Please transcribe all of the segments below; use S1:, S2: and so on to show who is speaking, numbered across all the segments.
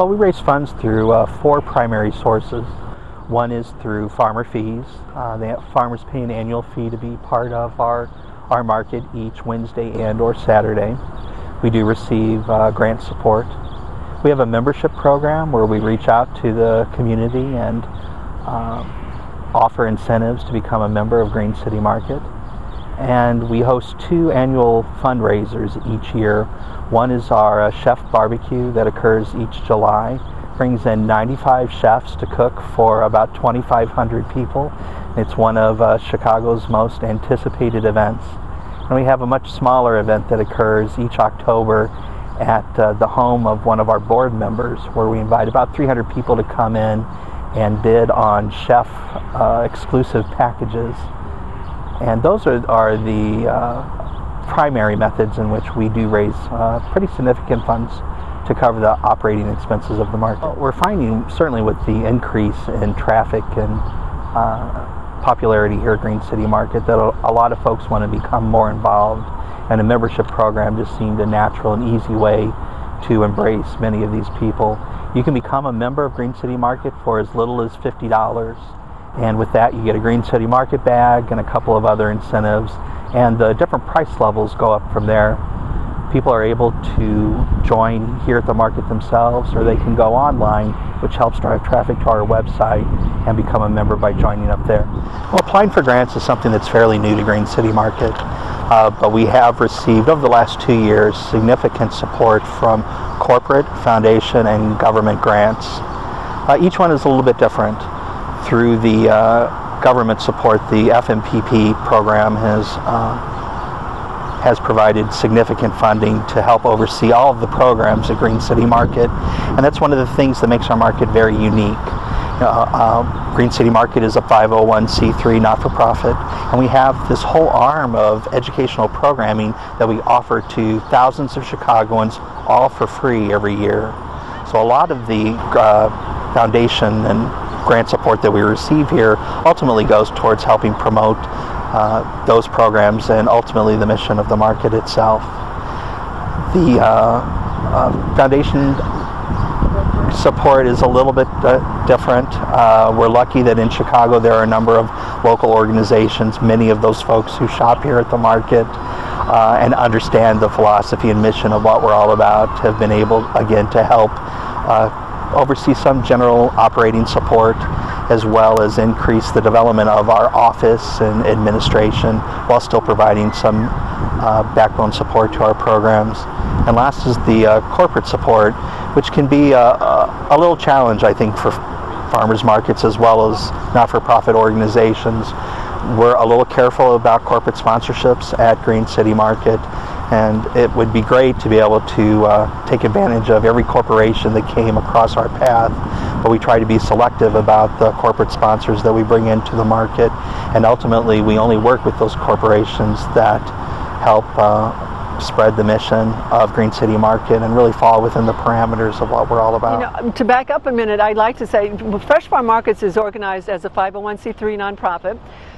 S1: Well, we raise funds through four primary sources. One is through farmer fees. The farmers pay an annual fee to be part of our market each Wednesday and or Saturday. We do receive grant support. We have a membership program where we reach out to the community and offer incentives to become a member of Green City Market. And we host two annual fundraisers each year. One is our chef barbecue that occurs each July. Brings in 95 chefs to cook for about 2,500 people. It's one of Chicago's most anticipated events. And we have a much smaller event that occurs each October at the home of one of our board members, where we invite about 300 people to come in and bid on chef exclusive packages. And those are the primary methods in which we do raise pretty significant funds to cover the operating expenses of the market. We're finding, certainly with the increase in traffic and popularity here at Green City Market, that a lot of folks want to become more involved, and a membership program just seemed a natural and easy way to embrace many of these people. You can become a member of Green City Market for as little as $50, and with that you get a Green City Market bag and a couple of other incentives, and the different price levels go up from there. People are able to join here at the market themselves, or they can go online, which helps drive traffic to our website, and become a member by joining up there. Well, applying for grants is something that's fairly new to Green City Market, but we have received over the last 2 years significant support from corporate, foundation, and government grants. Each one is a little bit different. Through the government support, the FMPP program has provided significant funding to help oversee all of the programs at Green City Market, and that's one of the things that makes our market very unique. Green City Market is a 501c3 not-for-profit, and we have this whole arm of educational programming that we offer to thousands of Chicagoans, all for free every year. So a lot of the foundation and grant support that we receive here ultimately goes towards helping promote those programs and ultimately the mission of the market itself. The foundation support is a little bit different. We're lucky that in Chicago there are a number of local organizations, many of those folks who shop here at the market and understand the philosophy and mission of what we're all about, have been able again to help oversee some general operating support, as well as increase the development of our office and administration, while still providing some backbone support to our programs. And last is the corporate support, which can be a little challenge, I think, for farmers markets as well as not-for-profit organizations. We're a little careful about corporate sponsorships at Green City Market, and it would be great to be able to take advantage of every corporation that came across our path, but we try to be selective about the corporate sponsors that we bring into the market, and ultimately we only work with those corporations that help spread the mission of Green City Market and really fall within the parameters of what we're all about.
S2: You know, to back up a minute, I'd like to say Fresh Farm Markets is organized as a 501c3 nonprofit.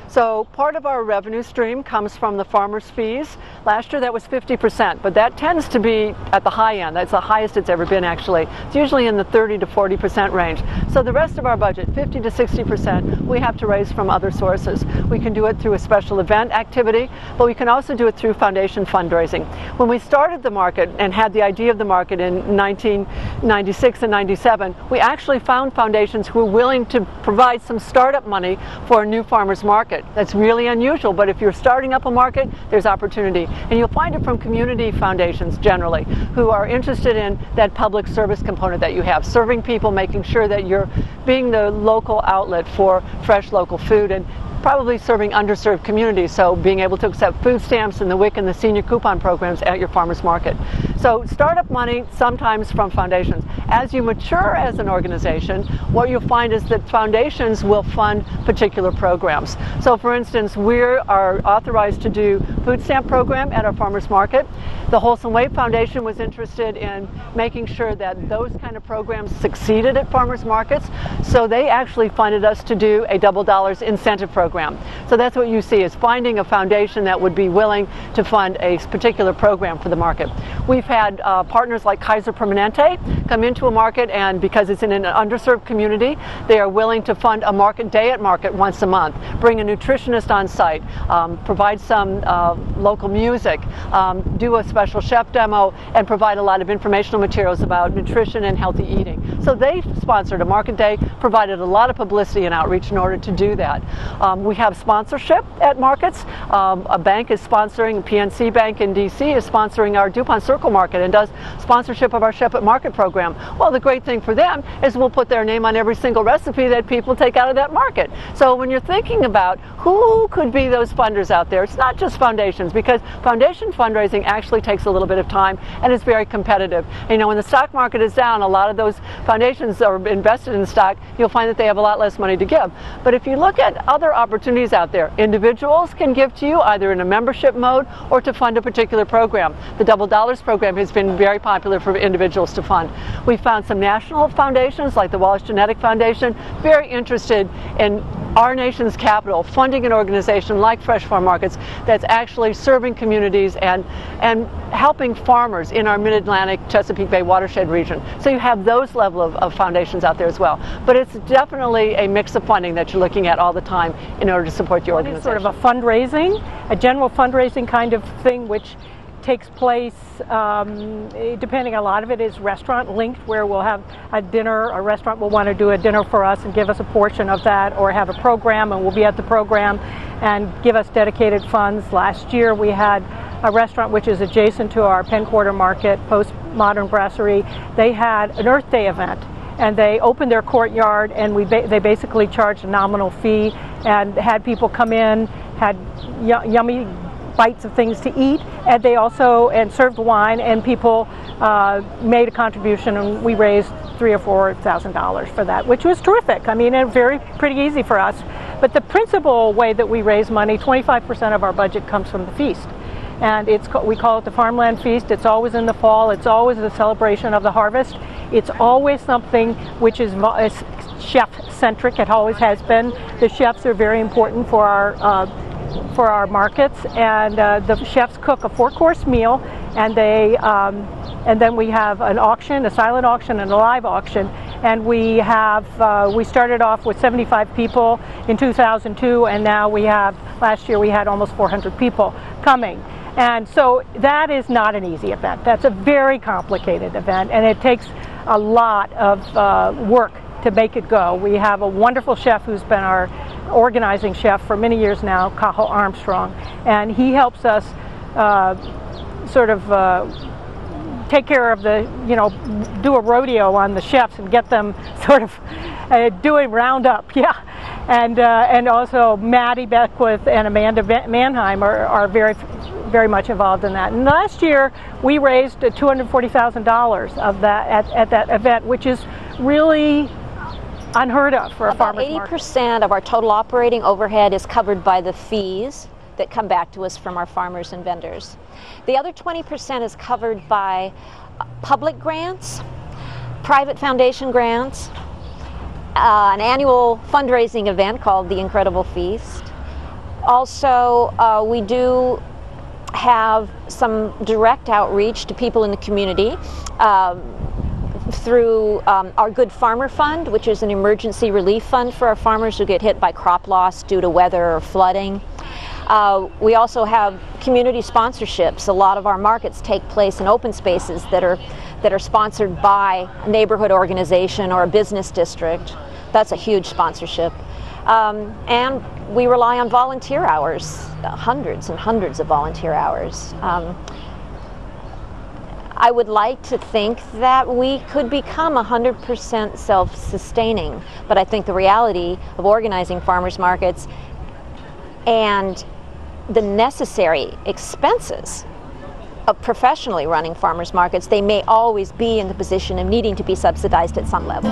S2: So part of our revenue stream comes from the farmers' fees. Last year that was 50%, but that tends to be at the high end. That's the highest it's ever been, actually. It's usually in the 30 to 40% range. So the rest of our budget, 50 to 60%, we have to raise from other sources. We can do it through a special event activity, but we can also do it through foundation fundraising. When we started the market and had the idea of the market in 1996 and 97, we actually found foundations who were willing to provide some startup money for a new farmers market. That's really unusual, but if you're starting up a market, there's opportunity. And you'll find it from community foundations generally, who are interested in that public service component that you have, serving people, making sure that you're being the local outlet for fresh local food, and probably serving underserved communities, so being able to accept food stamps and the WIC and the senior coupon programs at your farmers market. So startup money, sometimes from foundations. As you mature as an organization, what you'll find is that foundations will fund particular programs. So for instance, we are authorized to do food stamp program at our farmers market. The Wholesome Way Foundation was interested in making sure that those kind of programs succeeded at farmers markets, so they actually funded us to do a double dollars incentive program. So that's what you see, is finding a foundation that would be willing to fund a particular program for the market. We've had partners like Kaiser Permanente come into a market, and because it's in an underserved community, they are willing to fund a market day at market once a month, bring a nutritionist on site, provide some local music, do a special chef demo, and provide a lot of informational materials about nutrition and healthy eating. So they sponsored a market day, provided a lot of publicity and outreach in order to do that. We have sponsorship at markets. A bank is sponsoring, PNC Bank in DC is sponsoring our DuPont Circle Market and does sponsorship of our Chef at Market program. Well, the great thing for them is we'll put their name on every single recipe that people take out of that market. So when you're thinking about who could be those funders out there, it's not just foundations, because foundation fundraising actually takes a little bit of time and is very competitive. You know, when the stock market is down, a lot of those foundations are invested in stock, you'll find that they have a lot less money to give. But if you look at other opportunities out there, individuals can give to you either in a membership mode or to fund a particular program. The Double Dollars program has been very popular for individuals to fund. We found some national foundations like the Wallace Genetic Foundation very interested in our nation's capital, funding an organization like Fresh Farm Markets that's actually serving communities and helping farmers in our Mid-Atlantic Chesapeake Bay watershed region. So you have those level of foundations out there as well. But it's definitely a mix of funding that you're looking at all the time in order to support your organization.
S3: One is sort of a fundraising, a general fundraising kind of thing, which takes place, depending, a lot of it is restaurant linked, where we'll have a dinner, a restaurant will want to do a dinner for us and give us a portion of that, or have a program and we'll be at the program and give us dedicated funds. Last year we had a restaurant which is adjacent to our Penn Quarter Market, Postmodern Brasserie. They had an Earth Day event, and they opened their courtyard, and they basically charged a nominal fee and had people come in, had yummy bites of things to eat, and they also served wine, and people made a contribution, and we raised $3,000 or $4,000 for that, which was terrific. I mean, pretty easy for us. But the principal way that we raise money, 25% of our budget comes from the feast, and we call it the Farmland Feast. It's always in the fall. It's always a celebration of the harvest. It's always something which is chef-centric. It always has been. The chefs are very important for our markets, and the chefs cook a 4-course meal, and then we have an auction, a silent auction and a live auction, and we started off with 75 people in 2002, and now last year we had almost 400 people coming. And so that is not an easy event. That's a very complicated event, and it takes a lot of work to make it go. We have a wonderful chef who's been our organizing chef for many years now, Cajo Armstrong, and he helps us take care of do a rodeo on the chefs and get them sort of doing roundup, yeah. And also Maddie Beckwith and Amanda Mannheim are very much involved in that. And last year we raised $240,000 of that at that event, which is really unheard of for a farmer's market.
S4: About 80% of our total operating overhead is covered by the fees that come back to us from our farmers and vendors. The other 20% is covered by public grants, private foundation grants, an annual fundraising event called the Incredible Feast. Also, we do have some direct outreach to people in the community through our Good Farmer Fund, which is an emergency relief fund for our farmers who get hit by crop loss due to weather or flooding. We also have community sponsorships. A lot of our markets take place in open spaces that are sponsored by a neighborhood organization or a business district. That's a huge sponsorship. And we rely on volunteer hours, hundreds and hundreds of volunteer hours. I would like to think that we could become 100% self-sustaining, but I think the reality of organizing farmers markets and the necessary expenses of professionally running farmers markets, they may always be in the position of needing to be subsidized at some level.